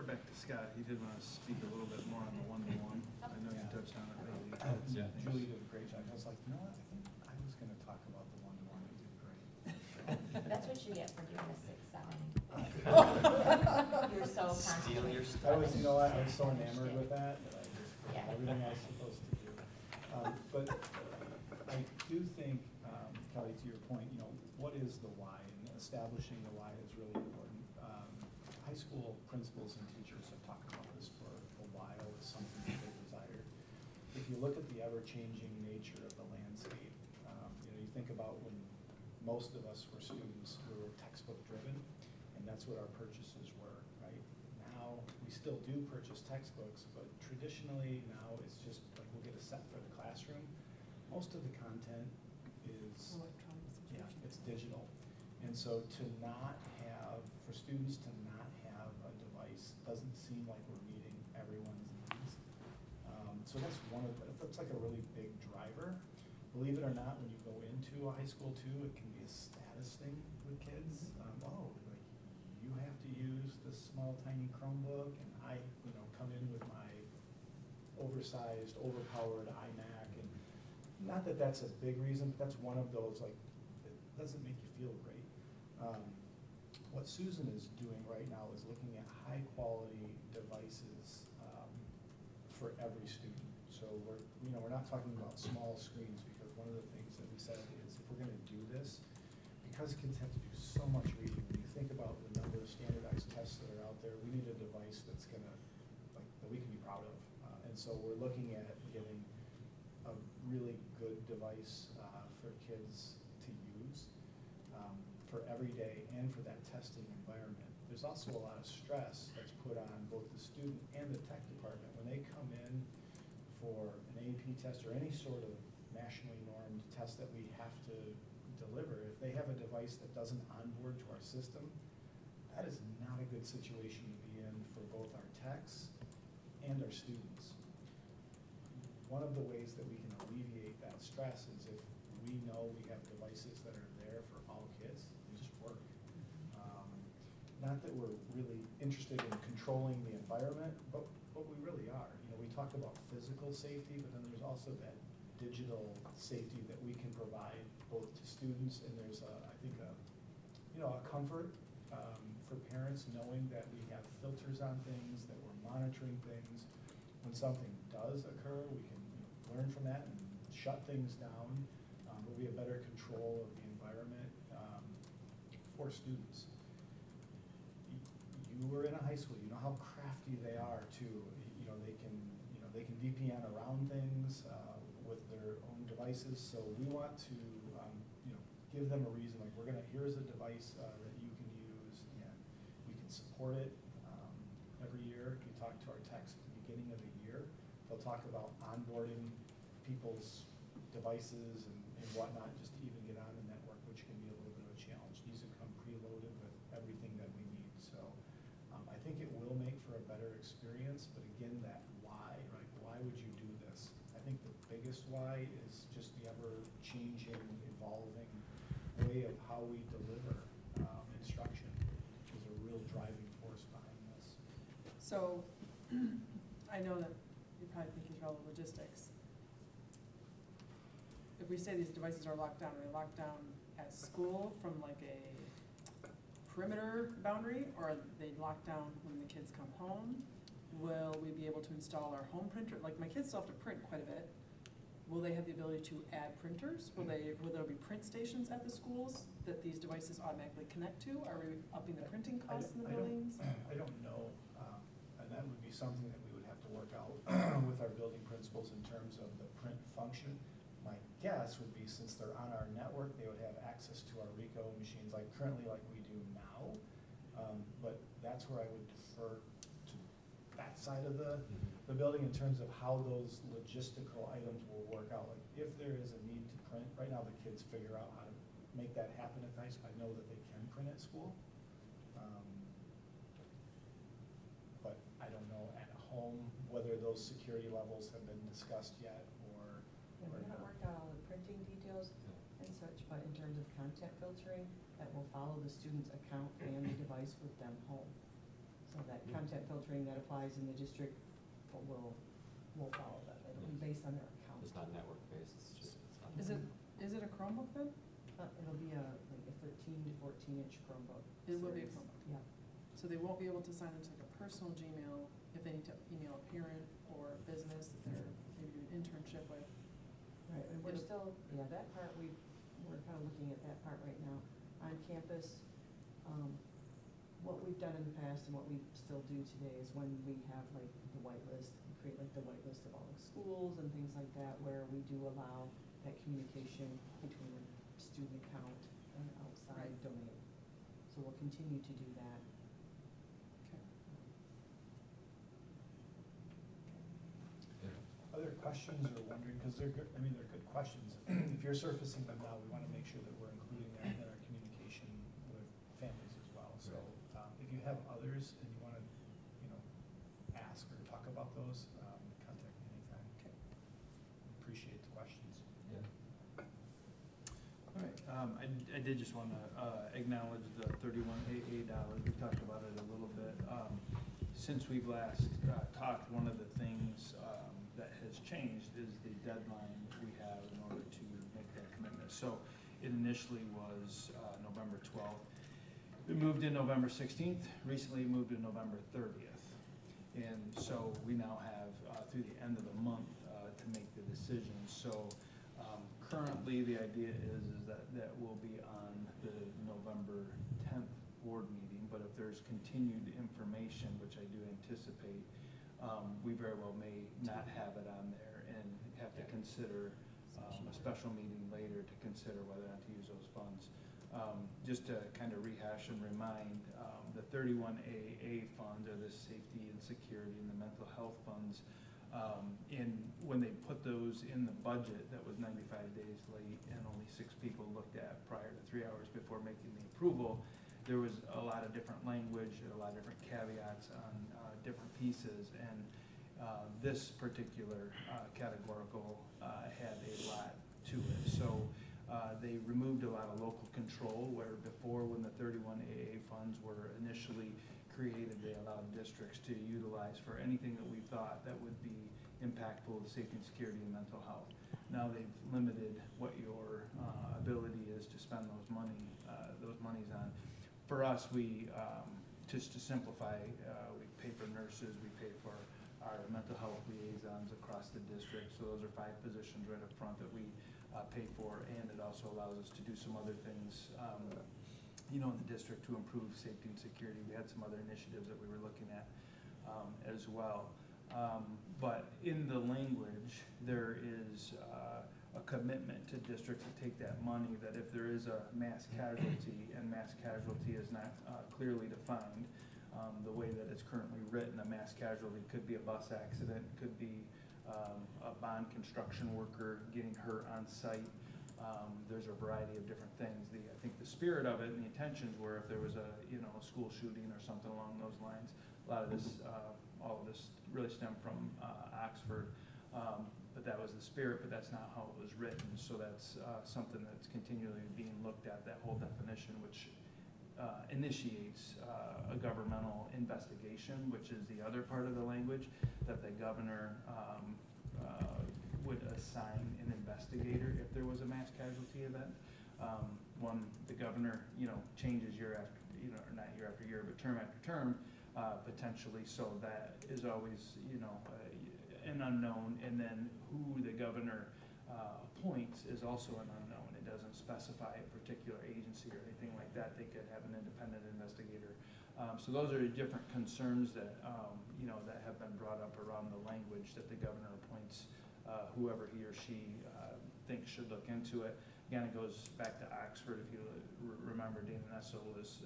defer back to Scott. He did want to speak a little bit more on the one-to-one. I know you touched on it earlier. Yeah. Julie did a great job. I was like, you know what, I think I was gonna talk about the one-to-one. You did great. That's what you get for doing a 6-7. You're so Steal your confident. stuff. I was, you know what, I was so enamored with that I just did Yeah. everything I was supposed to do. But I do think, Kelly, to your point, you know, what is the why? And establishing the why is really important. High school principals and teachers have talked about this for a while as something that they desire. If you look at the ever-changing nature of the landscape, you know, you think about when most of us were students, we were textbook driven, and that's what our purchases were, right? Now, we still do purchase textbooks, but traditionally now it's just like we'll get a set for the classroom. Most of the content is, yeah, it's digital. And so to not have, for students to not have a device doesn't seem like we're meeting everyone's needs. So that's that's like a really big driver. Believe it or not, when you go into a high school too, it can be a status thing with kids. Oh, like you have to use this small tiny Chromebook, and I, you know, come in with my oversized, overpowered iMac, and not that that's a big reason, but that's one of those, like, it doesn't make you feel great. What Susan is doing right now is looking at high quality devices for every student. So we're not talking about small screens, because one of the things that we said is if we're gonna do this, because kids have to do so much reading, when you think about the number of standardized tests that are out there, we need a device that's gonna, like, that we can be proud of. And so we're looking at getting a really good device for kids to use for every day and for that testing environment. There's also a lot of stress that's put on both the student and the tech department when they come in for an AP test or any sort of nationally normed test that we have to deliver. If they have a device that doesn't onboard to our system, that is not a good situation to be in for both our techs and our students. One of the ways that we can alleviate that stress is if we know we have devices that are there for all kids, they just work. Not that we're really interested in controlling the environment, but we really are. You know, we talk about physical safety, but then there's also that digital safety that we can provide both to students, and there's I think a comfort for parents knowing that we have filters on things, that we're monitoring things. When something does occur, we can learn from that and shut things down, but we have better control of the environment for students. You were in a high school, you know how crafty they are too. You know, they can VPN around things with their own devices. So we want to give them a reason, like here's a device that you can use, and we can support it every year. We talk to our techs at the beginning of the year. They'll talk about onboarding people's devices and whatnot, just to even get on the network, which can be a little bit of a challenge. These have come preloaded with everything that we need. So I think it will make for a better experience, but again, that why, right? Why would you do this? I think the biggest why is just the ever-changing, evolving way of how we deliver instruction is a real driving force behind this. So I know that you're probably thinking through all the logistics. If we say these devices are locked down, are they locked down at school from like a perimeter boundary, or are they locked down when the kids come home? Will we be able to install our home printer? Like, my kids still have to print quite a bit. Will they have the ability to add printers? Will there be print stations at the schools that these devices automatically connect to? Are we upping the printing costs in the buildings? I don't know, and that would be something that we would have to work out with our building principals in terms of the print function. My guess would be, since they're on our network, they would have access to our RICO machines, like currently like we do now. But that's where I would defer to that side of the building in terms of how those logistical items will work out. Like, if there is a need to print, right now the kids figure out how to make that happen at high school. I know that they can print at school. But I don't know at home whether those security levels have been discussed yet, or We haven't worked out all the printing details and such, but in terms of content filtering, that will follow the student's account and the device with them home. So that content filtering that applies in the district will follow that. It'll be based on their account. It's not network-based, it's just, it's on. Is it a Chromebook then? It'll be like a 13 to 14-inch Chromebook. It will be a series. Chromebook. Yeah. So they won't be able to sign into like a personal Gmail if they need to email a parent or a business that they're maybe doing an internship with. Right, and we're It'll- still, yeah, that part, we're kind of looking at that part right now. On campus, what we've done in the past and what we still do today is when we have like the white list, we create like the white list of all the schools and things like that, where we do allow that communication between a student account and outside Right. domain. So we'll continue to do that. Okay. Other questions or wondering, because they're good, I mean, they're good questions. If you're surfacing them now, we want to make sure that we're including them in our communication with families as well. So if you have others and you want to, ask or talk about those, contact me anytime. Okay. Appreciate the questions. Yeah. All right, I did just want to acknowledge the $31AA. We talked about it a little bit. Since we've last talked, one of the things that has changed is the deadline we have in order to make that commitment. So it initially was November 12th. It moved in November 16th. Recently it moved to November 30th. And so we now have through the end of the month to make the decision. So currently, the idea is that will be on the November 10th board meeting, but if there's continued information, which I do anticipate, we very well may not have it on there and have to consider a special meeting later to consider whether or not to use those funds. Just to kind of rehash and remind, the 31AA funds are the safety and security and the mental health funds. And when they put those in the budget, that was 95 days late and only 6 people looked at prior to 3 hours before making the approval, there was a lot of different language, a lot of different caveats on different pieces. And this particular categorical had a lot to it. So they removed a lot of local control, where before, when the 31AA funds were initially created, they allowed districts to utilize for anything that we thought that would be impactful to safety and security and mental health. Now they've limited what your ability is to spend those monies on. For us, we, just to simplify, we pay for nurses, we pay for our mental health liaisons across the district. So those are 5 positions right up front that we pay for, and it also allows us to do some other things in the district to improve safety and security. We had some other initiatives that we were looking at as well. But in the language, there is a commitment to districts to take that money, that if there is a mass casualty, and mass casualty is not clearly defined, the way that it's currently written, a mass casualty could be a bus accident, could be a bond construction worker getting hurt on site. There's a variety of different things. I think the spirit of it and the intentions were, if there was a school shooting or something along those lines. A lot of this, all of this really stemmed from Oxford, but that was the spirit. But that's not how it was written. So that's something that's continually being looked at. That whole definition, which initiates a governmental investigation, which is the other part of the language, that the governor would assign an investigator if there was a mass casualty event. When the governor, changes year after, or not year after year, but term after term, potentially. So that is always, an unknown. And then who the governor appoints is also an unknown. It doesn't specify a particular agency or anything like that. They could have an independent investigator. So those are different concerns that, that have been brought up around the language, that the governor appoints whoever he or she thinks should look into it. Again, it goes back to Oxford. If you remember, Dana Nessel was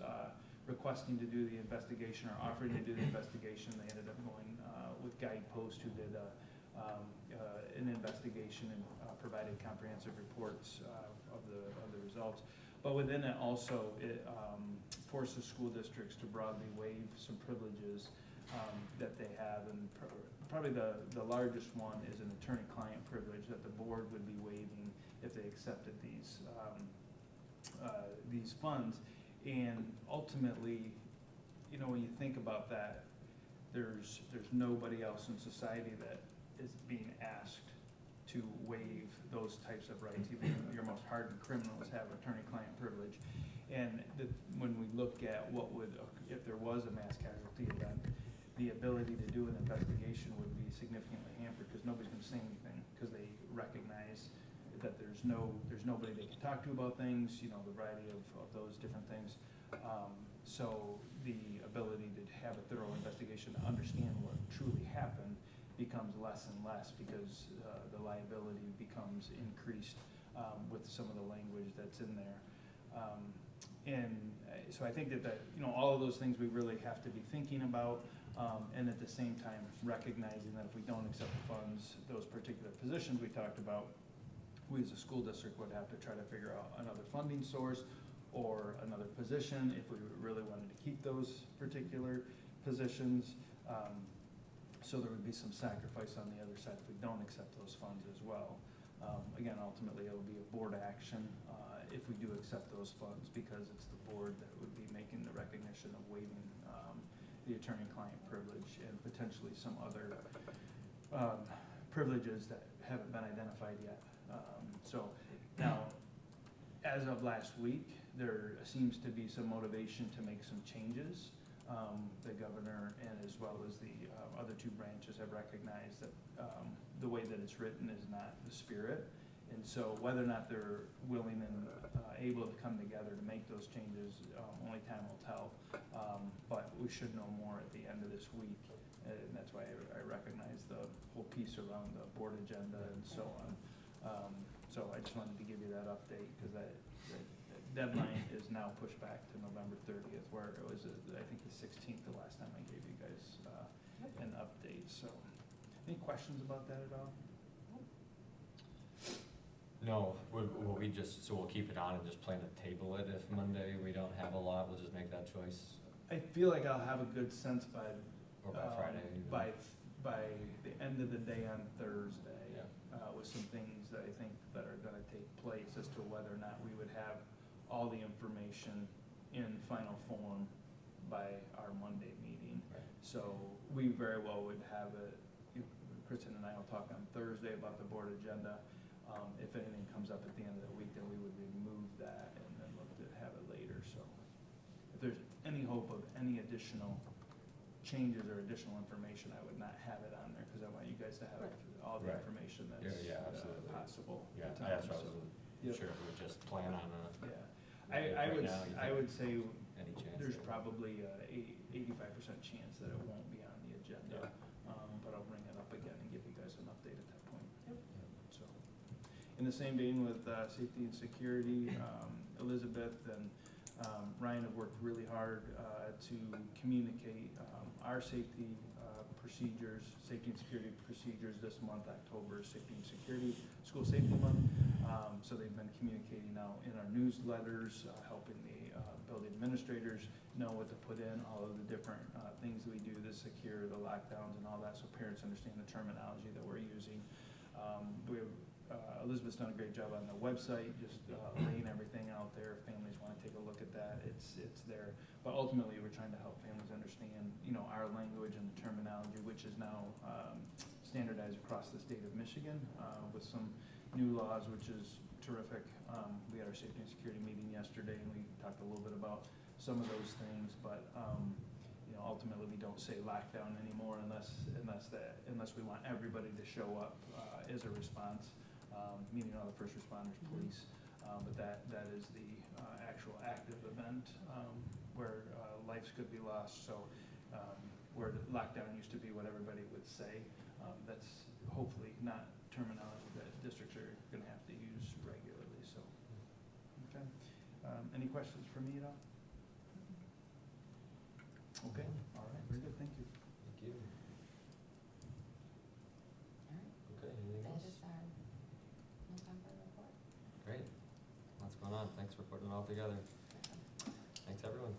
requesting to do the investigation, or offering to do the investigation. They ended up going with Guidepost, who did an investigation and provided comprehensive reports of the results. But within it also, it forces school districts to broadly waive some privileges that they have, and probably the largest one is an attorney-client privilege that the board would be waiving if they accepted these funds. And ultimately, you know, when you think about that, there's nobody else in society that is being asked to waive those types of rights. Even your most hardened criminals have attorney-client privilege. And when we look at what would, if there was a mass casualty event, the ability to do an investigation would be significantly hampered, because nobody's gonna say anything, because they recognize that there's nobody they can talk to about things, you know, the variety of those different things. So the ability to have a thorough investigation to understand what truly happened becomes less and less, because the liability becomes increased with some of the language that's in there. So I think that, you know, all of those things we really have to be thinking about, and at the same time recognizing that if we don't accept the funds, those particular positions we talked about, we as a school district would have to try to figure out another funding source or another position if we really wanted to keep those particular positions. So there would be some sacrifice on the other side if we don't accept those funds as well. Again, ultimately, it'll be a board action if we do accept those funds, because it's the board that would be making the recognition of waiving the attorney-client privilege and potentially some other privileges that haven't been identified yet. So now, as of last week, there seems to be some motivation to make some changes. The governor and as well as the other two branches have recognized that the way that it's written is not the spirit. And so whether or not they're willing and able to come together to make those changes, only time will tell. But we should know more at the end of this week. And that's why I recognize the whole piece around the board agenda and so on. So I just wanted to give you that update, because that deadline is now pushed back to November 30th, where it was, I think, the 16th the last time I gave you guys an update. So any questions about that at all? No, will we just, so we'll keep it on and just plan to table it if Monday we don't have a lot, we'll just make that choice? I feel like I'll have a good sense by Or by Friday even? by the end of the day on Thursday. Yeah. With some things that I think that are gonna take place as to whether or not we would have all the information in final form by our Monday meeting. Right. So we very well would have it, Kristen and I will talk on Thursday about the board agenda. If anything comes up at the end of the week, then we would remove that and then look to have it later. So if there's any hope of any additional changes or additional information, I would not have it on there, because I want you guys to have all the Right. information that's Yeah, absolutely. possible. Yeah, at the time. that's what I So, wasn't yep. sure if we would just plan on Yeah, Right I now, would say any chance. there's that- probably a 85% chance that it won't be on the agenda. But I'll bring it up again and give you guys an update at that point. So, in the same vein with safety and security, Elizabeth and Ryan have worked really hard to communicate our safety procedures, safety and security procedures this month. October is Safety and Security, School Safety Month. So they've been communicating now in our newsletters, helping the building administrators know what to put in, all of the different things that we do to secure the lockdowns and all that, so parents understand the terminology that we're using. Elizabeth's done a great job on the website, just laying everything out there. If families want to take a look at that, it's there. But ultimately, we're trying to help families understand, you know, our language and the terminology, which is now standardized across the state of Michigan with some new laws, which is terrific. We had our safety and security meeting yesterday, and we talked a little bit about some of those things. But you know, ultimately, we don't say lockdown anymore unless we want everybody to show up as a response. Meaning all the first responders, police, but that is the actual active event where lives could be lost. So where the lockdown used to be what everybody would say, that's hopefully not terminology that districts are going to have to use regularly. So, okay. Any questions for me at all? Okay. All right. Very good. Thank you. Thank you. All right, Okay, anything that else? is our November report. Great. Lots going on. Thanks for putting it all together. Thanks, everyone.